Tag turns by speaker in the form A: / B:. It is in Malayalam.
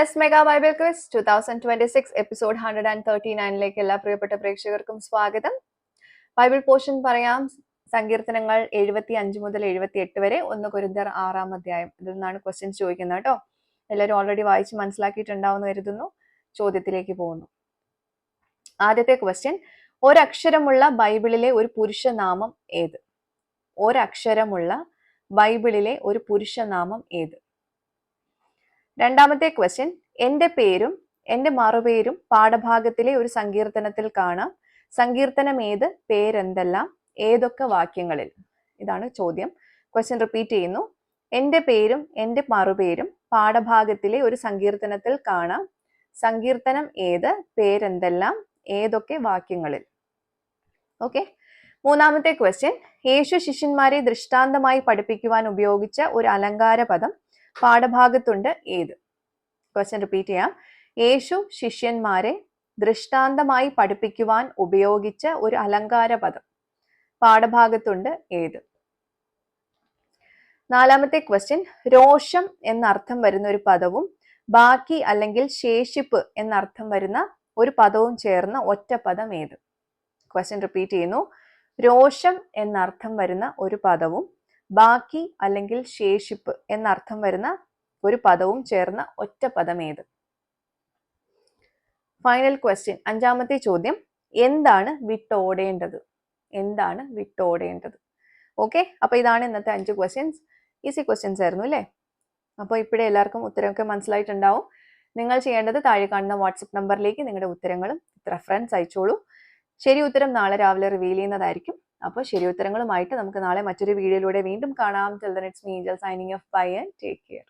A: LS Mega Bible Quiz 2026 episode 139ലേക്ക് എല്ലാ പ്രിയപ്പെട്ട പ്രേക്ഷകർക്കും സ്വാഗതം. ബൈബിൾ പോർഷൻ പറയാം. സങ്കീർത്തനങ്ങൾ 75 മുതൽ 78 വരെ, 1 കൊരിന്ത്യർ 6 അധ്യായം. ഇതിൽ നിന്നാണ് ക്വസ്റ്റ്യൻസ് ചോദിക്കുന്നത് കേട്ടോ. എല്ലാവരും ഓൾറെഡി വായിച്ച് മനസ്സിലാക്കിയിട്ടുണ്ടാവുമെന്ന് കരുതുന്നു. ചോദ്യത്തിലേക്ക് പോകുന്നു. ആദ്യത്തെ ക്വസ്റ്റ്യൻ, ഒരക്ഷരമുള്ള ബൈബിളിലെ ഒരു പുരുഷനാമം ഏത്? ഒരക്ഷരമുള്ള ബൈബിളിലെ ഒരു പുരുഷനാമം ഏത്? രണ്ടാമത്തെ ക്വസ്റ്റ്യൻ, എന്റെ പേരും എന്റെ മറുപേരും പാഠഭാഗത്തിലെ ഒരു സങ്കീർത്തനത്തിൽ കാണാം. സങ്കീർത്തനം ഏത്? പേരെന്തെല്ലാം? ഏതൊക്കെ വാക്യങ്ങളിൽ? ഇതാണ് ചോദ്യം. ക്വസ്റ്റ്യൻ റിപ്പീറ്റ് ചെയ്യുന്നു. എന്റെ പേരും എന്റെ മറുപേരും പാഠഭാഗത്തിലെ ഒരു സങ്കീർത്തനത്തിൽ കാണാം. സങ്കീർത്തനം ഏത്? പേരെന്തെല്ലാം? ഏതൊക്കെ വാക്യങ്ങളിൽ? ഓക്കെ. മൂന്നാമത്തെ ക്വസ്റ്റ്യൻ, യേശു ശിഷ്യന്മാരെ ദൃഷ്ടാന്തമായി പഠിപ്പിക്കുവാൻ ഉപയോഗിച്ച ഒരു അലങ്കാര പദം പാഠഭാഗത്തുണ്ട് ഏത്? ക്വസ്റ്റ്യൻ റിപ്പീറ്റ് ചെയ്യാം. യേശു ശിഷ്യന്മാരെ ദൃഷ്ടാന്തമായി പഠിപ്പിക്കുവാൻ ഉപയോഗിച്ച ഒരു അലങ്കാര പദം പാഠഭാഗത്തുണ്ട് ഏത്? നാലാമത്തെ ക്വസ്റ്റ്യൻ, രോഷം എന്നർത്ഥം വരുന്ന ഒരു പദവും ബാക്കി അല്ലെങ്കിൽ ശേഷിപ്പ് എന്നർത്ഥം വരുന്ന ഒരു പദവും ചേർന്ന ഒറ്റ പദം ഏത്? ക്വസ്റ്റ്യൻ റിപ്പീറ്റ് ചെയ്യുന്നു. രോഷം എന്നർത്ഥം വരുന്ന ഒരു പദവും ബാക്കി അല്ലെങ്കിൽ ശേഷിപ്പ് എന്നർത്ഥം വരുന്ന ഒരു പദവും ചേർന്ന ഒറ്റ പദം ഏത്? ഫൈനൽ ക്വസ്റ്റ്യൻ, അഞ്ചാമത്തെ ചോദ്യം, എന്താണ് വിട്ടോടേണ്ടത്? എന്താണ് വിട്ടോടേണ്ടത്? ഓക്കെ. അപ്പൊ ഇതാണ് ഇന്നത്തെ 5 ക്വസ്റ്റ്യൻസ്. ഈസി ക്വസ്റ്റ്യൻസ് ആയിരുന്നു അല്ലേ? അപ്പോൾ ഇപ്പോഴേ എല്ലാവർക്കും ഉത്തരമൊക്കെ മനസ്സിലായിട്ടുണ്ടാവും. നിങ്ങൾ ചെയ്യേണ്ടത് താഴെ കാണുന്ന വാട്സപ്പ് നമ്പറിലേക്ക് നിങ്ങളുടെ ഉത്തരങ്ങളും റെഫറൻസ് അയച്ചോളൂ. ശരി ഉത്തരം നാളെ രാവിലെ റിവീൽ ചെയ്യുന്നതായിരിക്കും. അപ്പോൾ ശരി ഉത്തരങ്ങളുമായിട്ട് നമുക്ക് നാളെ മറ്റൊരു വീഡിയോയിലൂടെ വീണ്ടും കാണാം. Till then, it's me, Angel, signing off. Bye and take care.